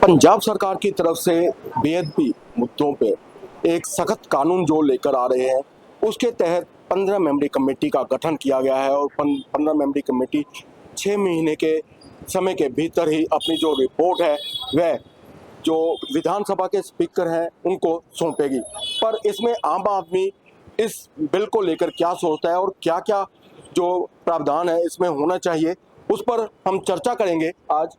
पंजाब सरकार की तरफ से बेअदबी मुद्दों पे एक सख्त कानून जो लेकर आ रहे हैं, उसके तहत 15 मेंबरी कमेटी का गठन किया गया है और 15 मेंबरी कमेटी 6 महीने के समय के भीतर ही अपनी जो रिपोर्ट है वह जो विधानसभा के स्पीकर हैं उनको सौंपेगी। पर इसमें आम आदमी इस बिल को लेकर क्या सोचता है और क्या क्या जो प्रावधान है इसमें होना चाहिए, उस पर हम चर्चा करेंगे आज।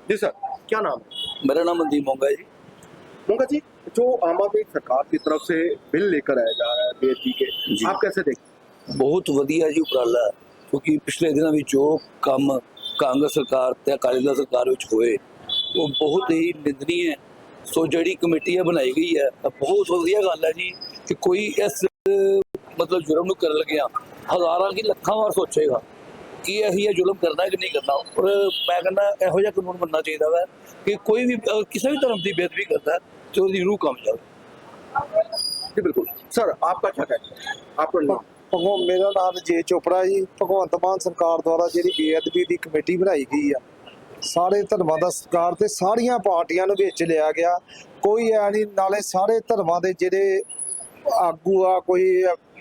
जी सर, क्या नाम है? मेरा नाम मनदीप मोंगा है जी। मोंगा जी, जो आम आदमी सरकार की तरफ से बिल लेकर आया जा रहा है बेटी के, आप कैसे देखते? बहुत वधिया जी उपराला है, क्योंकि पिछले दिनों में जो काम कांग्रेस सरकार ते अकाली दल सरकार विच होए वो बहुत ही निंदनीय है। सो जिहड़ी कमेटी बनाई गई है बहुत वधिया गल है जी कि कोई इस मतलब जुर्म नूं करन लग्या हज़ारां की लखां वार सोचेगा कि असीं जुल्म करना है कि नहीं करना। और मैं कहना इहो जिहा कानून बनना चाहिए वै कि कोई भी किसी भी धर्म की बेदबी करता है तो उसकी रूह कम जाए। जी बिल्कुल। सर, आपका क्या कहना है? आपका नाम? मेरा नाम जे चोपड़ा जी। भगवंत मान सरकार द्वारा जी बेअदबी की कमेटी बनाई गई है, सारे धर्मां दा सरकार ते सारियां पार्टियां नूं विच लिया गया। कोई है नहीं, नाले सारे धर्मां दे जिहड़े आगू आ, कोई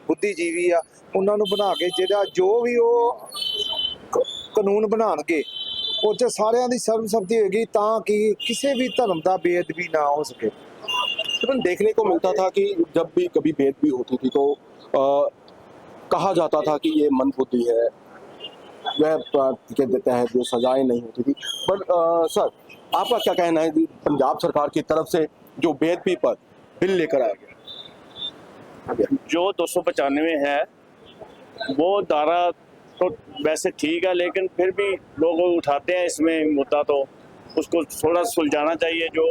बुद्धिजीवी आ, उन्हां नूं बना के जिहड़ा जो भी कानून बनाणगे ਉਹ 'ਚ ਸਾਰਿਆਂ ਦੀ ਸਰਬਸੰਮਤੀ होगी ताकि किसी भी धर्म का बेअदबी ना हो सके। लेकिन देखने को मिलता था कि जब भी कभी बेअदबी होती थी तो कहा जाता था कि ये मंदबुद्धि है, वह के तहत जो सजाएं नहीं होती थी। पर सर, आपका क्या कहना है कि पंजाब सरकार की तरफ से जो बेअदबी पर बिल लेकर आया गया? जो 295 है वो धारा तो वैसे ठीक है, लेकिन फिर भी लोग उठाते हैं इसमें मुद्दा, तो उसको थोड़ा सुलझाना चाहिए। जो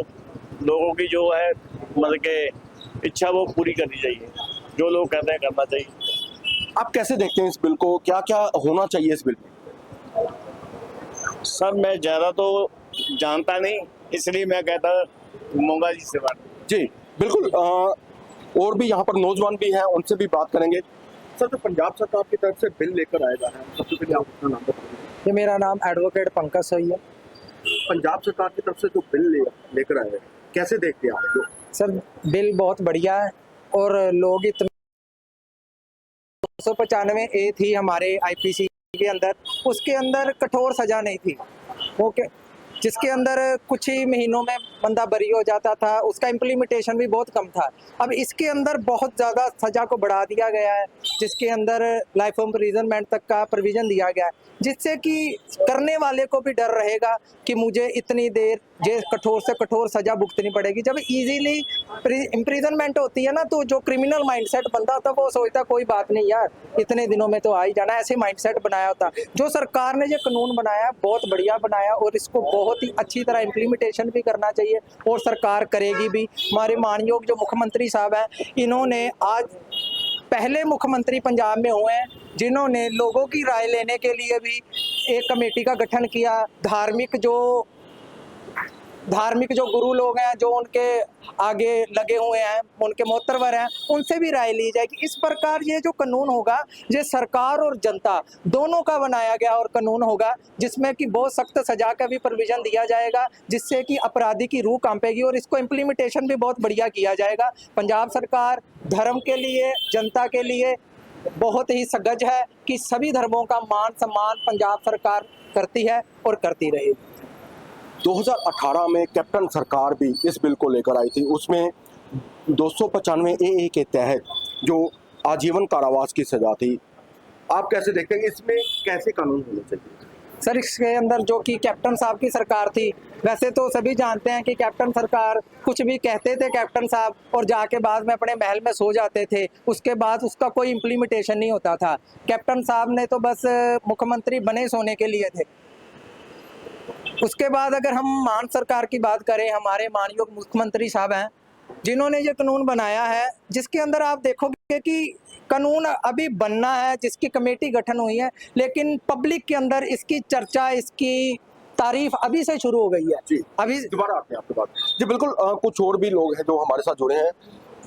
लोगों की जो है मतलब के इच्छा वो पूरी करनी चाहिए, जो लोग कहते हैं करना चाहिए। आप कैसे देखते हैं इस बिल को, क्या क्या होना चाहिए इस बिल में? सर, मैं ज़्यादा तो जानता नहीं, इसलिए मैं कहता मोंगा जी से बात। जी बिल्कुल। और भी यहाँ पर नौजवान भी हैं, उनसे भी बात करेंगे। सर, जो पंजाब सरकार की तरफ से बिल लेकर आया जा रहा है, सबसे पहले आप अपना नाम बताइए। ये मेरा नाम एडवोकेट पंकज सोई है। पंजाब सरकार की तरफ से जो बिल लेकर आए हैं, कैसे देखते हैं आप? सर, बिल बहुत बढ़िया है और लोग इतने 295 ए थी हमारे आईपीसी के अंदर, उसके अंदर कठोर सजा नहीं थी, ओके, जिसके अंदर कुछ ही महीनों में बंदा बरी हो जाता था, उसका इम्प्लीमेंटेशन भी बहुत कम था। अब इसके अंदर बहुत ज़्यादा सज़ा को बढ़ा दिया गया है, जिसके अंदर लाइफ इम्प्रिजनमेंट तक का प्रोविज़न दिया गया है, जिससे कि करने वाले को भी डर रहेगा कि मुझे इतनी देर ये कठोर से कठोर सज़ा भुगतनी पड़ेगी। जब इजीली इम्प्रिजनमेंट होती है ना, तो जो क्रिमिनल माइंडसेट बनता होता वो सोचता कोई बात नहीं यार, इतने दिनों में तो आ ही जाना, ऐसे माइंडसेट बनाया होता। जो सरकार ने ये कानून बनाया बहुत बढ़िया बनाया और इसको बहुत ही अच्छी तरह इम्प्लीमेंटेशन भी करना चाहिए और सरकार करेगी भी। हमारे मानयोग जो मुख्यमंत्री साहब हैं, इन्होंने आज पहले मुख्यमंत्री पंजाब में हुए हैं जिन्होंने लोगों की राय लेने के लिए भी एक कमेटी का गठन किया। धार्मिक जो गुरु लोग हैं, जो उनके आगे लगे हुए हैं, उनके मोहतरवर हैं, उनसे भी राय ली जाएगी। इस प्रकार ये जो कानून होगा ये सरकार और जनता दोनों का बनाया गया और कानून होगा, जिसमें कि बहुत सख्त सजा का भी प्रोविज़न दिया जाएगा, जिससे कि अपराधी की रूह कांपेगी और इसको इम्प्लीमेंटेशन भी बहुत बढ़िया किया जाएगा। पंजाब सरकार धर्म के लिए, जनता के लिए बहुत ही सजग है कि सभी धर्मों का मान सम्मान पंजाब सरकार करती है और करती रहेगी। 2018 में कैप्टन सरकार भी इस बिल को लेकर आई थी, उसमें 295 ए के तहत जो आजीवन कारावास की सजा थी। आप कैसे देखते हैं, इसमें कैसे कानून होने चाहिए? सर, इसके अंदर जो कि कैप्टन साहब की सरकार थी, वैसे तो सभी जानते हैं कि कैप्टन सरकार कुछ भी कहते थे कैप्टन साहब और जाके बाद में अपने महल में सो जाते थे, उसके बाद उसका कोई इम्प्लीमेंटेशन नहीं होता था। कैप्टन साहब ने तो बस मुख्यमंत्री बने सोने के लिए थे। उसके बाद अगर हम मान सरकार की बात करें, हमारे मानयोग मुख्यमंत्री साहब हैं जिन्होंने ये कानून बनाया है, जिसके अंदर आप देखोगे कि कानून अभी बनना है, जिसकी कमेटी गठन हुई है, लेकिन पब्लिक के अंदर इसकी चर्चा, इसकी तारीफ अभी से शुरू हो गई है। जी, अभी दोबारा आते हैं आपके पास। जी बिल्कुल। कुछ और भी लोग हैं जो हमारे साथ जुड़े हैं,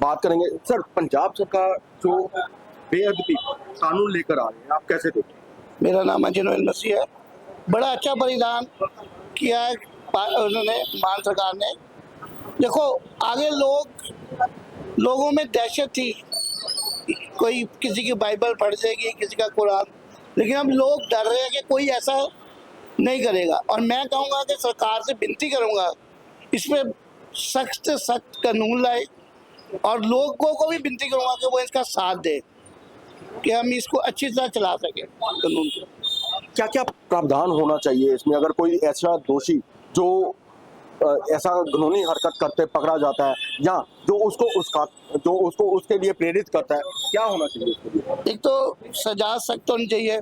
बात करेंगे। सर, पंजाब सरकार जो बेअदबी कानून लेकर आ रही है, आप कैसे देखते हैं? मेरा नाम अजय मसीह है। बड़ा अच्छा बलिदान किया है उन्होंने मान सरकार ने, देखो आगे लोगों में दहशत थी, कोई किसी की बाइबल पढ़ जाएगी, किसी का कुरान, लेकिन अब लोग डर रहे हैं कि कोई ऐसा नहीं करेगा। और मैं कहूँगा कि सरकार से विनती करूँगा इस पर सख्त से सख्त कानून लाए, और लोगों को भी विनती करूँगा कि वो इसका साथ दे कि हम इसको अच्छी तरह चला सकें कानून को। क्या क्या प्रावधान होना चाहिए इसमें, अगर कोई ऐसा दोषी जो ऐसा घिनौनी हरकत करते पकड़ा जाता है या जो उसको उसके लिए प्रेरित करता है, क्या होना चाहिए इसके लिए? एक तो सजा सख्त होनी चाहिए,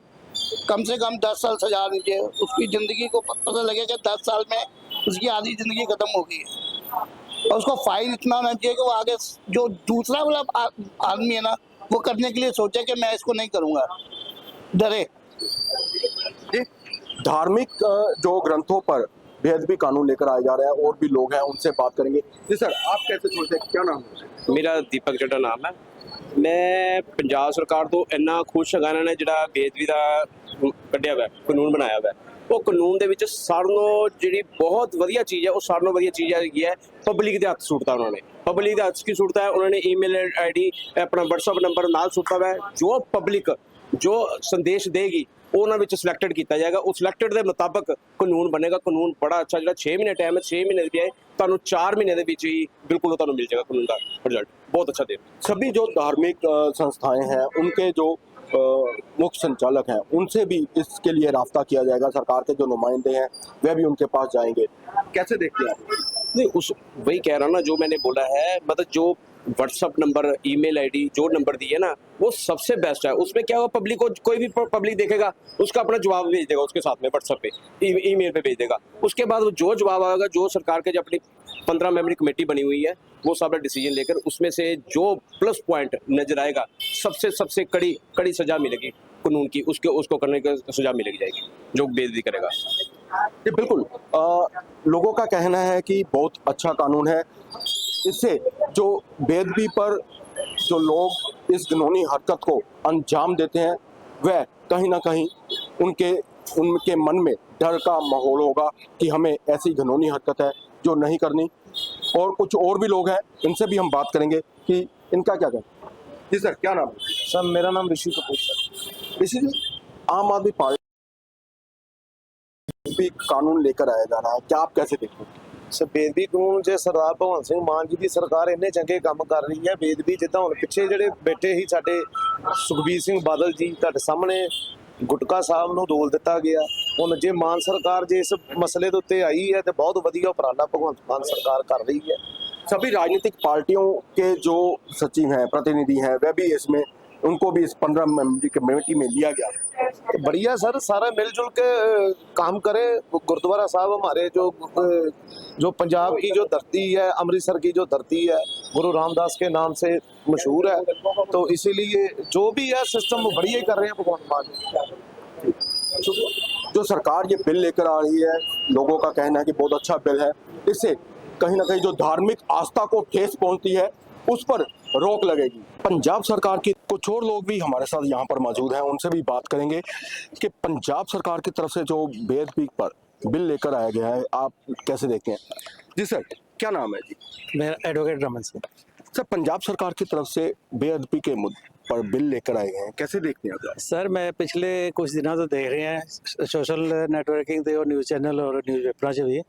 कम से कम 10 साल सजा होनी चाहिए। उसकी ज़िंदगी को पता लगे कि 10 साल में उसकी आधी ज़िंदगी ख़त्म हो गई है, और उसको फाइन इतना होना चाहिए कि वो आगे जो दूसरा वाला आदमी है ना, वो करने के लिए सोचे कि मैं इसको नहीं करूँगा, डरे। धार्मिक जो ग्रंथों पर बेअदबी कानून लेकर आए जा रहे हैं, और भी लोग हैं, उनसे बात करेंगे। जी सर, आप कैसे सोचते हैं, क्या नाम है? ਮੇਰਾ ਦੀਪਕ ਜਿਹੜਾ ਨਾਮ ਹੈ। ਮੈਂ ਪੰਜਾਬ ਸਰਕਾਰ ਤੋਂ ਇੰਨਾ ਖੁਸ਼ ਹੈਗਾ ਇਹਨਾਂ ਨੇ ਜਿਹੜਾ ਬੇਅਦਬੀ ਦਾ ਕੱਢਿਆ ਹੋਇਆ ਕਾਨੂੰਨ ਬਣਾਇਆ ਹੋਇਆ। ਉਹ ਕਾਨੂੰਨ ਦੇ ਵਿੱਚ ਸਾਰਿਆਂ ਨੂੰ ਜਿਹੜੀ ਬਹੁਤ ਵਧੀਆ ਚੀਜ਼ ਹੈ, ਉਹ ਸਾਰਿਆਂ ਨੂੰ ਵਧੀਆ ਚੀਜ਼ ਹੈਗੀ ਹੈ, ਪਬਲਿਕ ਦੇ ਹੱਥ ਸੁੱਟਤਾ ਉਹਨਾਂ ਨੇ। ਪਬਲਿਕ ਦੇ ਹੱਥ ਕੀ ਸੁੱਟਤਾ ਹੈ? ਉਹਨਾਂ ਨੇ ਈਮੇਲ ਆਈਡੀ ਆਪਣਾ WhatsApp ਨੰਬਰ ਨਾਲ ਸੁੱਟਤਾ ਹੋਇਆ। ਜੋ ਪਬਲਿਕ ਜੋ ਸੰਦੇਸ਼ ਦੇਗੀ ਉਹ ਉਹਨਾਂ ਵਿੱਚ ਸਿਲੈਕਟਡ ਕੀਤਾ ਜਾਏਗਾ। ਉਹ ਸਿਲੈਕਟਡ ਦੇ ਮੁਤਾਬਕ ਕਾਨੂੰਨ ਬਣੇਗਾ। ਕਾਨੂੰਨ ਬੜਾ ਅੱਛਾ, ਜਿਹੜਾ 6 ਮਹੀਨੇ ਟਾਈਮ ਹੈ, 6 ਮਹੀਨੇ ਦੀ ਹੈ, ਤੁਹਾਨੂੰ 4 ਮਹੀਨੇ ਦੇ ਵਿੱਚ ਹੀ बिल्कुल ਤੁਹਾਨੂੰ मिल जाएगा कानून का रिजल्ट। बहुत अच्छा दे। सभी जो धार्मिक संस्थाएं हैं, उनके जो मुख्य संचालक हैं, उनसे भी इसके लिए राब्ता किया जाएगा। सरकार के जो नुमाइंदे हैं वह भी उनके पास जाएंगे। कैसे देखते हैं आप? नहीं, उस वही कह रहा हूँ ना, जो मैंने बोला है, मतलब जो WhatsApp नंबर, ईमेल आईडी जो नंबर दी है ना, वो सबसे बेस्ट है। उसमें क्या होगा, पब्लिक को कोई भी पब्लिक देखेगा, उसका अपना जवाब भेज देगा उसके साथ में WhatsApp पे, ईमेल पे भेज देगा। उसके बाद वो जो जवाब आएगा, जो सरकार के जो अपनी 15 मेंबरी कमेटी बनी हुई है, वो सब डिसीजन लेकर उसमें से जो प्लस पॉइंट नजर आएगा, सबसे कड़ी सजा मिलेगी कानून की, उसको करने की सजा मिलेगी जाएगी जो बेइज्जती करेगा। जी बिल्कुल, लोगों का कहना है कि बहुत अच्छा कानून है। इससे जो बेअदबी पर जो लोग इस घिनौनी हरकत को अंजाम देते हैं, वह कहीं ना कहीं उनके मन में डर का माहौल होगा कि हमें ऐसी घिनौनी हरकत है जो नहीं करनी। और कुछ और भी लोग हैं, इनसे भी हम बात करेंगे कि इनका क्या कहना है। जी सर, क्या नाम है? सर मेरा नाम ऋषि कपूर सर। ऋषि जी, आम आदमी पार्टी भी कानून लेकर आया जा रहा है, क्या आप कैसे देखते हैं? ਸਰ ਬੇਦਬੀ ਕਾਨੂੰਨ ਜੇ ਸਰਦਾਰ ਭਗਵੰਤ ਸਿੰਘ ਮਾਨ ਜੀ ਦੀ ਸਰਕਾਰ ਇੰਨੇ ਚੰਗੇ ਕੰਮ ਕਰ ਰਹੀ ਹੈ, ਬੇਦਬੀ ਜਿੱਦਾਂ ਹੁਣ ਪਿੱਛੇ ਜਿਹੜੇ ਬੈਠੇ ਸੀ ਸਾਡੇ ਸੁਖਬੀਰ ਸਿੰਘ ਬਾਦਲ ਜੀ, ਤੁਹਾਡੇ ਸਾਹਮਣੇ ਗੁਟਕਾ ਸਾਹਿਬ ਨੂੰ ਰੋਲ ਦਿੱਤਾ ਗਿਆ। ਹੁਣ ਜੇ ਮਾਨ ਸਰਕਾਰ ਜੇ ਇਸ ਮਸਲੇ ਦੇ ਉੱਤੇ ਆਈ ਹੈ ਤੇ ਬਹੁਤ ਵਧੀਆ ਉਪਰਾਲਾ ਭਗਵੰਤ ਮਾਨ ਸਰਕਾਰ कर रही है। सभी राजनीतिक पार्टियों के जो सचिव हैं, प्रतिनिधि हैं, वह भी इसमें, उनको भी इस 15 मेंबरी कमेटी में लिया गया। तो बढ़िया सर, सारा मिलजुल के काम करे। गुरुद्वारा साहब हमारे जो पंजाब की जो धरती है, अमृतसर की जो धरती है, गुरु रामदास के नाम से मशहूर है, तो इसीलिए जो भी है सिस्टम बढ़िया ही कर रहे हैं भगवान मान। जो सरकार ये बिल लेकर आ रही है, लोगों का कहना है कि बहुत अच्छा बिल है। इससे कहीं ना कहीं जो धार्मिक आस्था को ठेस पहुंचती है, उस पर रोक लगेगी। पंजाब सरकार के कुछ और लोग भी हमारे साथ यहाँ पर मौजूद हैं, उनसे भी बात करेंगे कि पंजाब सरकार की तरफ से जो बेअदबी पर बिल लेकर आया गया है, आप कैसे देखते हैं? जी सर, क्या नाम है? जी मेरा एडवोकेट रमन सिंह। सर, पंजाब सरकार की तरफ से बेअदबी के मुद्दे पर बिल लेकर आए हैं, कैसे देखते हैं आप? सर मैं पिछले कुछ दिनों ਤੋਂ ਦੇਖ ਰਿਹਾ ਸੋਸ਼ਲ ਨੈਟਵਰਕਿੰਗ ਤੇ ਔਰ ਨਿਊਜ਼ ਚੈਨਲ ਔਰ ਨਿਊਜ਼ ਪੇਪਰਾਂ 'ਚ ਵੀ,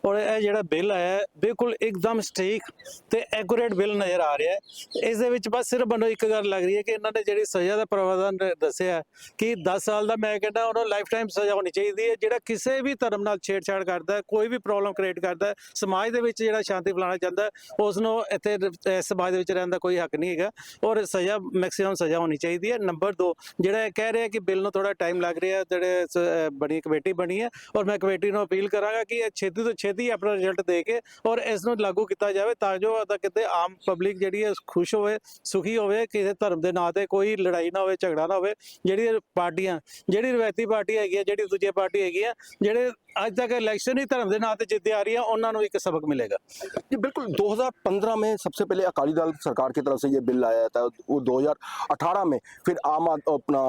ਔਰ ਇਹ ਜਿਹੜਾ ਬਿੱਲ ਆਇਆ ਹੈ ਬਿਲਕੁਲ ਇੱਕਦਮ ਸਟੀਕ ਤੇ ਐਕੂਰੇਟ ਬਿੱਲ ਨਜ਼ਰ ਆ ਰਿਹਾ ਹੈ। ਇਸ ਦੇ ਵਿੱਚ ਬਸ ਸਿਰਫ ਮੈਨੂੰ ਇੱਕ ਗੱਲ ਲੱਗ ਰਹੀ ਹੈ ਕਿ ਇਹਨਾਂ ਨੇ ਜਿਹੜੀ ਸਜ਼ਾ ਦਾ ਪ੍ਰਾਵਧਾਨ ਦੱਸਿਆ ਕਿ 10 ਸਾਲ ਦਾ, ਮੈਂ ਕਹਿੰਦਾ ਉਹਨੂੰ ਲਾਈਫ ਟਾਈਮ ਸਜ਼ਾ ਹੋਣੀ ਚਾਹੀਦੀ ਹੈ। ਜਿਹੜਾ ਕਿਸੇ ਵੀ ਧਰਮ ਨਾਲ ਛੇੜਛਾੜ ਕਰਦਾ ਹੈ, ਕੋਈ ਵੀ ਪ੍ਰੋਬਲਮ ਕ੍ਰੀਏਟ ਕਰਦਾ ਹੈ, ਸਮਾਜ ਦੇ ਵਿੱਚ ਜਿਹੜਾ ਸ਼ਾਂਤੀ ਫੈਲਾਉਣਾ ਚਾਹੁੰਦਾ ਹੈ, ਉਸ ਨੂੰ ਇੱਥੇ ਇਸ ਸਮਾਜ ਦੇ ਵਿੱਚ ਰਹਿਣ ਦਾ ਕੋਈ ਹੱਕ ਨਹੀਂ ਹੈਗਾ, ਔਰ ਸਜ਼ਾ ਮੈਕਸਿਮਮ ਸਜ਼ਾ ਹੋਣੀ ਚਾਹੀਦੀ ਹੈ। ਨੰਬਰ 2, ਜਿਹੜਾ ਕਹਿ ਰਿਹਾ ਕਿ ਬਿੱਲ ਨੂੰ ਥੋੜਾ ਟਾਈਮ ਲੱਗ ਰਿਹਾ, ਜਿਹੜੇ ਬਣੀ ਕਮੇਟੀ ਬਣੀ ਹੈ, ਔਰ ਮੈਂ ਕਮੇਟੀ ਨੂੰ ਅਪੀਲ ਕਰਾਂਗਾ ਕਿ ਇਹ ਛੇਤੀ ਤੋਂ ਛੇਤੀ ਆਪਣਾ ਰਿਜ਼ਲਟ ਦੇ ਕੇ ਔਰ ਇਸ ਨੂੰ ਲਾਗੂ ਕੀਤਾ ਜਾਵੇ, ਤਾਂ ਜੋ ਕਿਤੇ ਆਮ ਪਬਲਿਕ ਜਿਹੜੀ ਹੈ ਖੁਸ਼ ਹੋਵੇ, ਸੁਖੀ ਹੋਵੇ, ਕਿਸੇ ਧਰਮ ਦੇ ਨਾਂ ਤੇ ਕੋਈ ਲੜਾਈ ਨਾ ਹੋਵੇ, ਝਗੜਾ ਨਾ ਹੋਵੇ। ਜਿਹੜੀ ਪਾਰਟੀਆਂ, ਜਿਹੜੀ ਰਵਾਇਤੀ ਪਾਰਟੀ ਹੈਗੀ ਹੈ, ਜਿਹੜੀ ਦੂਜੀ ਪਾਰਟੀ ਹੈਗੀ ਹੈ, ਜਿਹੜੇ आज तक इलेक्शन ही धर्म के नाम से जितती आ रही है, उन्होंने एक सबक मिलेगा। जी बिल्कुल, 2015 में सबसे पहले अकाली दल सरकार की तरफ से ये बिल आया था, वो 2018 में फिर अपना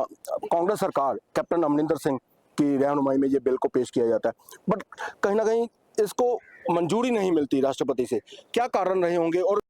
कांग्रेस सरकार कैप्टन अमरिंदर सिंह की रहनुमाई में ये बिल को पेश किया जाता है। बट कहीं ना कहीं इसको मंजूरी नहीं मिलती राष्ट्रपति से, क्या कारण रहे होंगे? और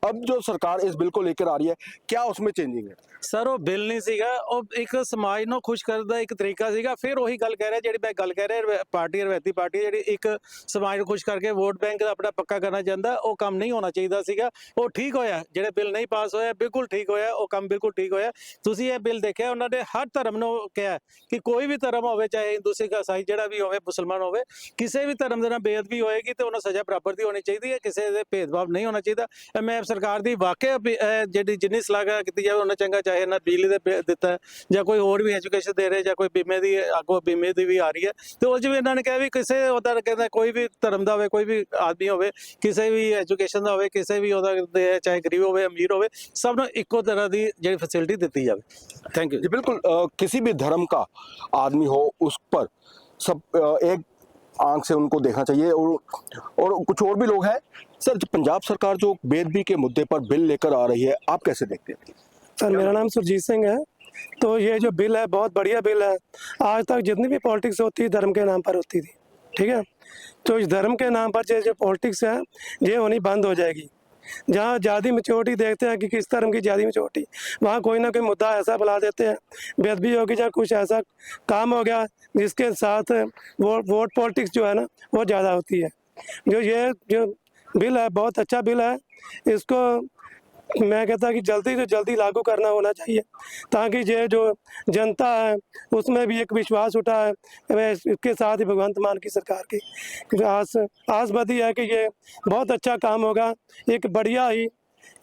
अब जो सरकार इस बिल को लेकर आ रही है, क्या उसमें चेंजिंग है? ਸਰ ਉਹ ਬਿੱਲ ਨਹੀਂ ਸੀਗਾ, ਉਹ ਇੱਕ ਸਮਾਜ ਨੂੰ ਖੁਸ਼ ਕਰਨ ਦਾ ਇੱਕ ਤਰੀਕਾ ਸੀਗਾ। ਫਿਰ ਉਹੀ ਗੱਲ ਕਹਿ ਰਿਹਾ, ਜਿਹੜੀ ਮੈਂ ਗੱਲ ਕਹਿ ਰਿਹਾ, ਪਾਰਟੀ ਰਵਾਇਤੀ ਪਾਰਟੀ ਜਿਹੜੀ ਇੱਕ ਸਮਾਜ ਨੂੰ ਖੁਸ਼ ਕਰਕੇ ਵੋਟ ਬੈਂਕ ਆਪਣਾ ਪੱਕਾ ਕਰਨਾ ਚਾਹੁੰਦਾ, ਉਹ ਕੰਮ ਨਹੀਂ ਹੋਣਾ ਚਾਹੀਦਾ ਸੀਗਾ। ਉਹ ਠੀਕ ਹੋਇਆ, ਜਿਹੜੇ ਬਿੱਲ ਨਹੀਂ ਪਾਸ ਹੋਇਆ ਬਿਲਕੁਲ ਠੀਕ ਹੋਇਆ, ਉਹ ਕੰਮ ਬਿਲਕੁਲ ਠੀਕ ਹੋਇਆ। ਤੁਸੀਂ ਇਹ ਬਿੱਲ ਦੇਖਿਆ, ਉਹਨਾਂ ਨੇ ਹਰ ਧਰਮ ਨੂੰ ਕਿਹਾ ਕਿ ਕੋਈ ਵੀ ਧਰਮ ਹੋਵੇ, ਚਾਹੇ ਹਿੰਦੂ ਸਿੱਖ ਈਸਾਈ ਜਿਹੜਾ ਵੀ ਹੋਵੇ, ਮੁਸਲਮਾਨ ਹੋਵੇ, ਕਿਸੇ ਵੀ ਧਰਮ ਦੇ ਨਾਲ ਬੇਅਦਬੀ ਹੋਏਗੀ ਤੇ ਉਹਨਾਂ ਸਜ਼ਾ ਬਰਾਬਰ ਦੀ ਹੋਣੀ ਚਾਹੀਦੀ ਹੈ, ਕਿਸੇ ਦੇ ਭੇਦਭਾਵ ਨਹੀਂ ਹੋਣਾ ਚਾਹੀਦਾ। ਮੈਂ ਸਰਕਾਰ ਦੀ ਵਾਕਿਆ ਜਿਹੜੀ ਜਿੰਨੀ ਸਲਾਘਾ ਕੀਤੀ ਜਾਵੇ ਉਹਨਾਂ ਚੰਗਾ, ਚਾਹੇ ਇਹਨਾਂ ਬਿਜਲੀ ਦੇ ਦਿੱਤਾ ਜਾਂ ਕੋਈ ਹੋਰ ਵੀ ਐਜੂਕੇਸ਼ਨ ਦੇ ਰਹੇ ਜਾਂ ਕੋਈ ਬੀਮੇ ਦੀ ਅੱਗੋਂ ਬੀਮੇ ਦੀ ਵੀ ਆ ਰਹੀ ਹੈ, ਤੇ ਉਹ ਜਿਵੇਂ ਇਹਨਾਂ ਨੇ ਕਿਹਾ ਵੀ ਕਿਸੇ ਉਹਦਾ ਕਹਿੰਦਾ ਕੋਈ ਵੀ ਧਰਮ ਦਾ ਹੋਵੇ, ਕੋਈ ਵੀ ਆਦਮੀ ਹੋਵੇ, ਕਿਸੇ ਵੀ ਐਜੂਕੇਸ਼ਨ ਦਾ ਹੋਵੇ, ਕਿਸੇ ਵੀ ਉਹਦਾ ਚਾਹੇ ਗਰੀਬ ਹੋਵੇ ਅਮੀਰ होवे, सब ਨੂੰ ਇੱਕੋ तरह ਦੀ ਜਿਹੜੀ फैसिलिटी ਦਿੱਤੀ जाए। थैंक यू जी बिल्कुल। किसी भी धर्म का आदमी हो, उस पर सब एक आंख से उनको देखना चाहिए। और कुछ और भी लोग हैं। सर, पंजाब सरकार जो बेदबी के मुद्दे पर बिल लेकर आ रही है, आप कैसे देखते हैं? सर, मेरा नाम सुरजीत सिंह है। तो ये जो बिल है बहुत बढ़िया बिल है। आज तक जितनी भी पॉलिटिक्स होती है धर्म के नाम पर होती थी, ठीक है। तो इस धर्म के नाम पर जो पॉलिटिक्स है ये होनी बंद हो जाएगी। जहाँ ज़्यादा मेच्योरिटी देखते हैं कि किस धर्म की ज़्यादा मेच्योरिटी, वहाँ कोई ना कोई मुद्दा ऐसा बुला देते हैं, बेदबी होगी या कुछ ऐसा काम हो गया जिसके साथ वोट पॉलिटिक्स जो है ना वो ज़्यादा होती है। जो बिल है बहुत अच्छा बिल है। इसको मैं कहता कि जल्दी से जल्दी लागू करना होना चाहिए, ताकि ये जो जनता है उसमें भी एक विश्वास उठा है। इसके साथ ही भगवंत मान की सरकार की आसबदी है कि ये बहुत अच्छा काम होगा। एक बढ़िया ही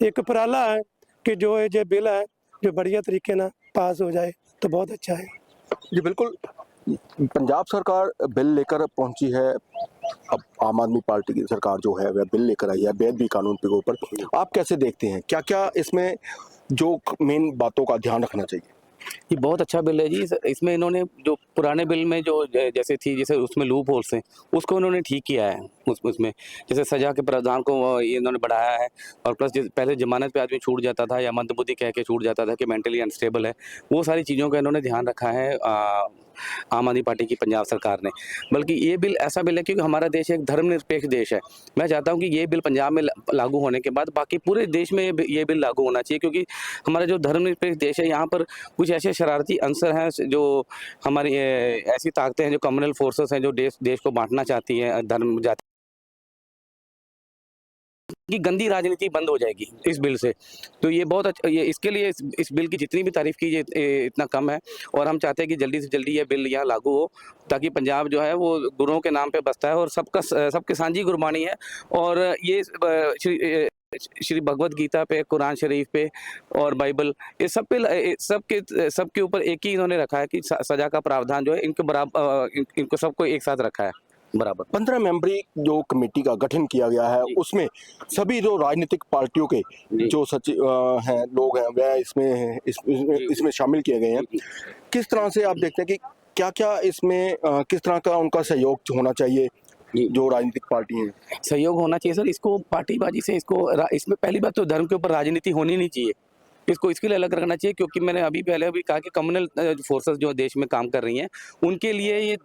एक उपराला है कि जो ये बिल है जो बढ़िया तरीके ना पास हो जाए तो बहुत अच्छा है। जी बिल्कुल। पंजाब सरकार बिल लेकर पहुंची है। अब आम आदमी पार्टी की सरकार जो है वह बिल लेकर आई है बेदबी कानून के ऊपर। आप कैसे देखते हैं, क्या क्या इसमें जो मेन बातों का ध्यान रखना चाहिए? ये बहुत अच्छा बिल है जी। इसमें इन्होंने जो पुराने बिल में जो जैसे थी, जैसे उसमें लूप होल्स हैं, उसको इन्होंने ठीक किया है। उसमें जैसे सजा के प्रावधान को ये इन्होंने बढ़ाया है। और प्लस पहले जमानत पे आदमी छूट जाता था या मंदबुद्धि कह के छूट जाता था कि मेंटली अनस्टेबल है, वो सारी चीज़ों का इन्होंने ध्यान रखा है आम आदमी पार्टी की पंजाब सरकार ने। बल्कि ये बिल ऐसा बिल है क्योंकि हमारा देश एक धर्मनिरपेक्ष देश है। मैं चाहता हूँ कि ये बिल पंजाब में लागू होने के बाद बाकी पूरे देश में ये बिल लागू होना चाहिए, क्योंकि हमारा जो धर्मनिरपेक्ष देश है, यहाँ पर कुछ ऐसे शरारती अंसर हैं, जो हमारी ऐसी ताकतें हैं, जो कम्युनल फोर्सेस हैं, जो देश को बांटना चाहती हैं धर्म जाति की गंदी राजनीति बंद हो जाएगी इस बिल से। तो ये बहुत अच्छा, ये इसके लिए इस बिल की जितनी भी तारीफ कीजिए इतना कम है। और हम चाहते हैं कि जल्दी से जल्दी ये बिल यहाँ लागू हो, ताकि पंजाब जो है वो गुरुओं के नाम पे बसता है और सबके साझी गुरबानी है। और ये श्री भगवत गीता पे, कुरान शरीफ पे और बाइबल, ये सब पे सबके ऊपर एक ही इन्होंने रखा है कि सजा का प्रावधान जो है इनको बराबर, इनको सबको एक साथ रखा है बराबर। 15 मेंबरी जो कमेटी का गठन किया गया है, उसमें सभी जो राजनीतिक पार्टियों के जो सचिव हैं, लोग हैं, वह इसमें शामिल किए गए हैं। किस तरह से आप देखते हैं कि क्या क्या इसमें किस तरह का उनका सहयोग होना चाहिए? जो राजनीतिक पार्टी है सहयोग होना चाहिए सर। इसको पार्टीबाजी से इसमें पहली बात तो धर्म के ऊपर राजनीति होनी नहीं चाहिए। इसको इसके लिए अलग रखना चाहिए, क्योंकि मैंने अभी पहले भी कहा कि कम्युनल फोर्सेस जो देश में काम कर रही हैं, उनके लिए ये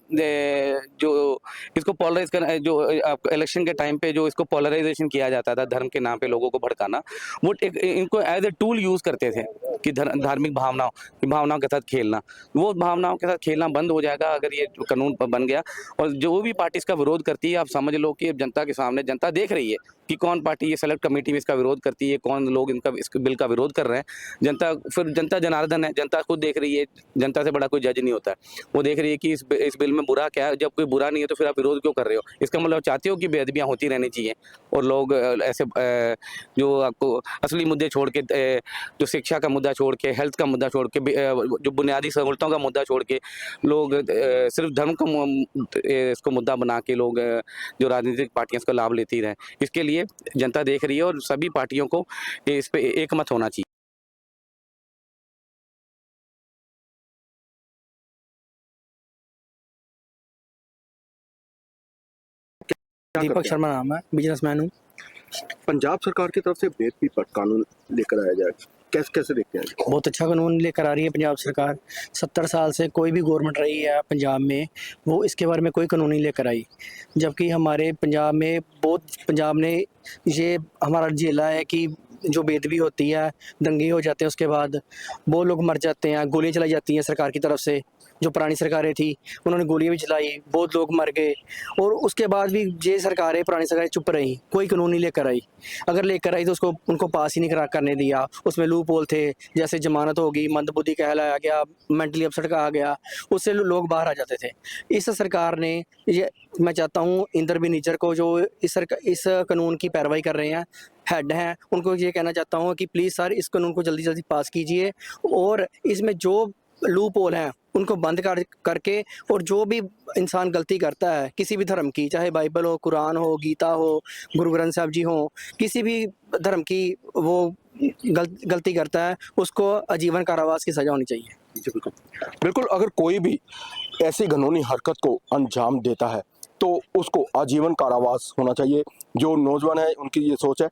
जो इसको पोलराइज करना, जो इलेक्शन के टाइम पे जो इसको पोलराइजेशन किया जाता था, धर्म के नाम पे लोगों को भड़काना, वो इनको एज ए टूल यूज़ करते थे कि धार्मिक भावनाओं के साथ खेलना। वो भावनाओं के साथ खेलना बंद हो जाएगा अगर ये कानून बन गया। और जो भी पार्टी इसका विरोध करती है, आप समझ लो कि जनता के सामने जनता देख रही है कि कौन पार्टी ये सेलेक्ट कमेटी में इसका विरोध करती है, कौन लोग इस बिल का विरोध कर रहे हैं। जनता जनार्दन है, जनता खुद देख रही है। जनता से बड़ा कोई जज नहीं होता है। वो देख रही है कि इस बिल में बुरा क्या है। जब कोई बुरा नहीं है तो फिर आप विरोध क्यों कर रहे हो? इसका मतलब चाहते हो कि बेअदबियां होती रहनी चाहिए और लोग ऐसे जो आपको असली मुद्दे छोड़ के, जो शिक्षा का मुद्दा छोड़ के, हेल्थ का मुद्दा छोड़ के, जो बुनियादी सहूलतों का मुद्दा छोड़ के, लोग सिर्फ धर्म को इसको मुद्दा बना के लोग जो राजनीतिक पार्टियां इसका लाभ लेती रहें, इसके लिए जनता देख रही है और सभी पार्टियों को इस पे एकमत होना चाहिए। दीपक शर्मा नाम है, बिजनेसमैन हूँ। पंजाब सरकार की तरफ से बेदबी पर कानून लेकर आया जाए, कैसे कैसे देखते हैं? बहुत अच्छा कानून लेकर आ रही है पंजाब सरकार। 70 साल से कोई भी गवर्नमेंट रही है पंजाब में, वो इसके बारे में कोई कानून नहीं लेकर आई। जबकि हमारे पंजाब में पंजाब ने ये हमारा झेला है कि जो बेदबी होती है, दंगे हो जाते हैं, उसके बाद बहुत लोग मर जाते हैं, गोलियां चलाई जाती हैं सरकार की तरफ से। जो पुरानी सरकारें थी उन्होंने गोलियां भी चलाई, बहुत लोग मर गए। और उसके बाद भी ये सरकारें, पुरानी सरकारें चुप रही, कोई कानून नहीं लेकर आई। अगर लेकर आई तो उसको उनको पास ही नहीं करने दिया। उसमें लूप होल थे, जैसे जमानत होगी, मंदबुद्धि कहलाया गया, मेंटली अपसेट कहा गया, उससे लोग बाहर आ जाते थे। इस सरकार ने ये, मैं चाहता हूँ इंदर बिन निज्जर को, जो इस कानून की पैरवाई कर रहे हैं, हेड हैं, उनको ये कहना चाहता हूँ कि प्लीज़ सर इस कानून को जल्दी जल्दी पास कीजिए और इसमें जो लूप होल हैं उनको बंद करके, और जो भी इंसान गलती करता है किसी भी धर्म की, चाहे बाइबल हो, कुरान हो, गीता हो, गुरु ग्रंथ साहब जी हो, किसी भी धर्म की वो गलती करता है, उसको आजीवन कारावास की सज़ा होनी चाहिए। बिल्कुल बिल्कुल, अगर कोई भी ऐसी घिनौनी हरकत को अंजाम देता है तो उसको आजीवन कारावास होना चाहिए। जो नौजवान है उनकी ये सोच है।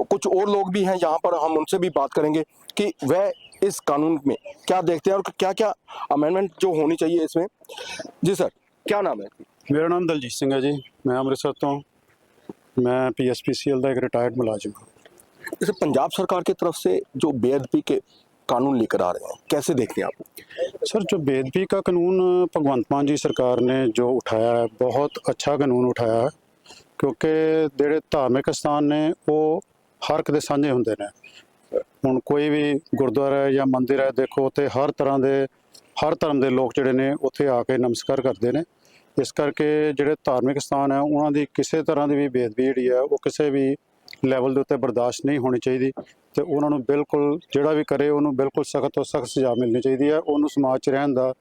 कुछ और लोग भी हैं यहाँ पर, हम उनसे भी बात करेंगे कि वह इस कानून में क्या देखते हैं और क्या क्या अमेंडमेंट जो होनी चाहिए इसमें। जी सर, क्या नाम है? मेरा नाम दलजीत सिंह है जी, मैं अमृतसर तो हूँ। मैं PSPCL का एक रिटायर्ड मुलाजिम हूँ। जैसे पंजाब सरकार की तरफ से जो बेअदबी के कानून लेकर आ रहे हैं, कैसे देखते हैं आप? सर, जो बेअदबी का कानून भगवंत मान जी सरकार ने जो उठाया है, बहुत अच्छा कानून उठाया है, क्योंकि ਜਿਹੜੇ धार्मिक स्थान ने वो हर एक दे साझे ਹੁੰਦੇ ਨੇ। ਹੁਣ कोई भी गुरुद्वारा है या मंदिर है, देखो तो हर तरह के हर धर्म के लोग ਜਿਹੜੇ ਨੇ ਉੱਥੇ आ के नमस्कार करते हैं। इस करके ਜਿਹੜੇ धार्मिक स्थान है उन्हों की किसी तरह की भी बेअदबी जी है वो किसी भी लैवल के उत्ते बर्दाश्त नहीं होनी चाहिए। तो उन्होंने बिल्कुल जोड़ा भी करे उन्होंने बिल्कुल सख्त तो सख्त सज़ा मिलनी चाहिए है। उन्होंने समाज च रहन का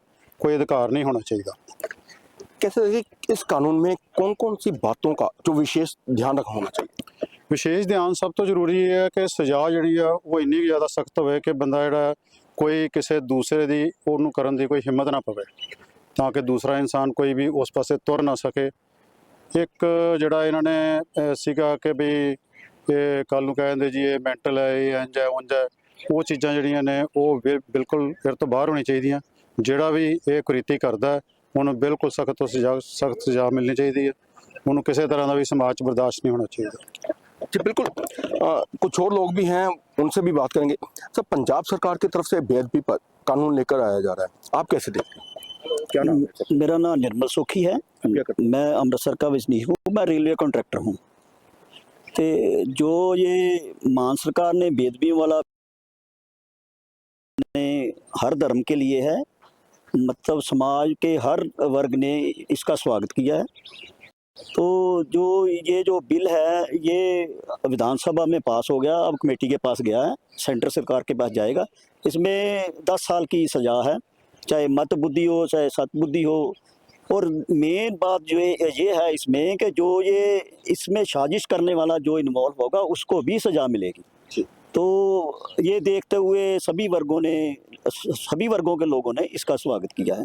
कोई अधिकार नहीं होना चाहिए। कैसे देखिए इस कानून में कौन कौन सी बातों का जो विशेष ध्यान रखना होना चाहिए? विशेष ध्यान सब तो जरूरी है कि सज़ा जी वो इन्नी ज़्यादा सख्त हो कि बंदा जोड़ा कोई किसी दूसरे की उन्होंने करने की कोई हिम्मत ना पवे, ताकि दूसरा इंसान कोई भी उस पासे तुर ना सके। एक जोड़ा इन्होंने सीगा कि भी ये कल नूं कहते जी ये मैंटल है, ये इंज है उंज है, वो चीज़ां जिहड़ियां ने वो बिल्कुल फिर तो बाहर होनी चाहिए। जोड़ा भी ये कुरीति करता है उन्होंने बिल्कुल सख्त तो सख्त सज़ा मिलनी चाहिए है। उन्होंने किसी तरह का भी समाज च बर्दाश्त नहीं होना चाहिए। जी बिल्कुल, कुछ और लोग भी हैं, उनसे भी बात करेंगे। सब पंजाब सरकार की तरफ से बेअदबी पर कानून लेकर आया जा रहा है, आप कैसे देखते हैं? क्या नाम है? मेरा नाम निर्मल सोखी है, मैं अमृतसर का वजनीक हूँ, मैं रेलवे कॉन्ट्रैक्टर हूँ। तो जो ये मान सरकार ने बेअदबी वाला ने हर धर्म के लिए है, मतलब समाज के हर वर्ग ने इसका स्वागत किया है। तो ये जो बिल है ये विधानसभा में पास हो गया, अब कमेटी के पास गया है, सेंटर सरकार के पास जाएगा। इसमें 10 साल की सज़ा है, चाहे मत बुद्धि हो चाहे सत बुद्धि हो। और मेन बात जो ये है इसमें कि जो ये इसमें साजिश करने वाला जो इन्वॉल्व होगा उसको भी सज़ा मिलेगी। तो ये देखते हुए सभी वर्गों के लोगों ने इसका स्वागत किया है।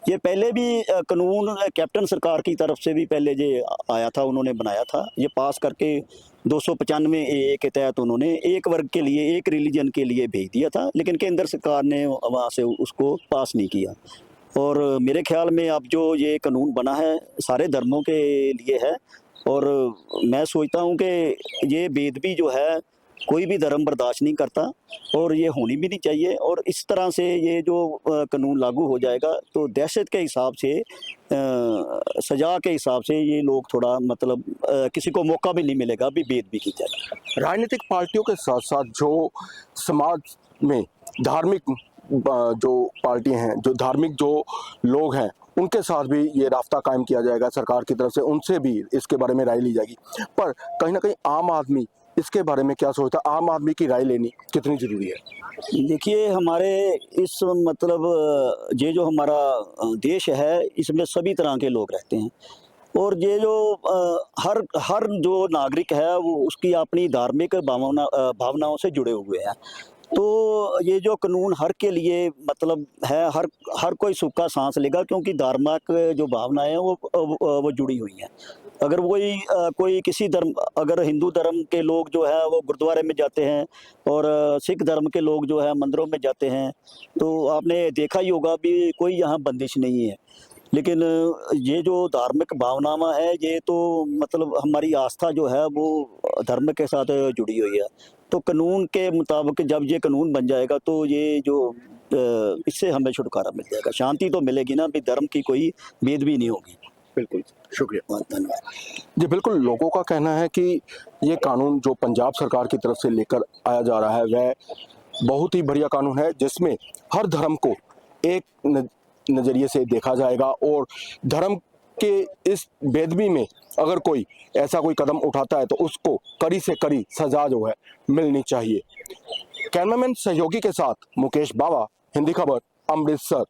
ये पहले भी कानून कैप्टन सरकार की तरफ से भी पहले ये आया था, उन्होंने बनाया था, ये पास करके 295A के तहत उन्होंने एक वर्ग के लिए, एक रिलीजन के लिए भेज दिया था, लेकिन केंद्र सरकार ने वहाँ से उसको पास नहीं किया। और मेरे ख्याल में अब जो ये कानून बना है सारे धर्मों के लिए है, और मैं सोचता हूँ कि ये बेअदबी जो है कोई भी धर्म बर्दाश्त नहीं करता और ये होनी भी नहीं चाहिए। और इस तरह से ये जो कानून लागू हो जाएगा तो दहशत के हिसाब से, सज़ा के हिसाब से ये लोग थोड़ा मतलब किसी को मौका भी नहीं मिलेगा भी बेअदबी की जाए। राजनीतिक पार्टियों के साथ साथ जो समाज में धार्मिक जो पार्टियां हैं, जो धार्मिक जो लोग हैं, उनके साथ भी ये रास्ता कायम किया जाएगा सरकार की तरफ से, उनसे भी इसके बारे में राय ली जाएगी। पर कहीं ना कहीं आम आदमी इसके बारे में क्या सोचता है? आम आदमी की राय लेनी कितनी जरूरी है? देखिए, हमारे इस मतलब ये जो हमारा देश है इसमें सभी तरह के लोग रहते हैं, और ये जो हर जो नागरिक है वो उसकी अपनी धार्मिक भावनाओं से जुड़े हुए हैं। तो ये जो कानून हर के लिए मतलब है, हर कोई सूखा सांस लेगा, क्योंकि धार्मिक जो भावनाएं हैं वो जुड़ी हुई हैं। अगर कोई किसी धर्म, अगर हिंदू धर्म के लोग जो है वो गुरुद्वारे में जाते हैं और सिख धर्म के लोग जो है मंदिरों में जाते हैं, तो आपने देखा ही होगा भी कोई यहाँ बंदिश नहीं है। लेकिन ये जो धार्मिक भावनाएं है, ये तो मतलब हमारी आस्था जो है वो धर्म के साथ जुड़ी हुई है। तो कानून के मुताबिक जब ये कानून बन जाएगा तो ये जो इससे हमें छुटकारा मिल जाएगा, शांति तो मिलेगी ना, भी धर्म की कोई बेदबी नहीं होगी। बिल्कुल, शुक्रिया, धन्यवाद जी। बिल्कुल, लोगों का कहना है कि ये कानून जो पंजाब सरकार की तरफ से लेकर आया जा रहा है वह बहुत ही बढ़िया कानून है, जिसमें हर धर्म को एक नज़रिए से देखा जाएगा और धर्म के इस बेदबी में अगर कोई ऐसा कोई कदम उठाता है तो उसको कड़ी से कड़ी सजा जो है मिलनी चाहिए। कैमरामैन सहयोगी के साथ मुकेश बावा, हिंदी खबर, अमृतसर।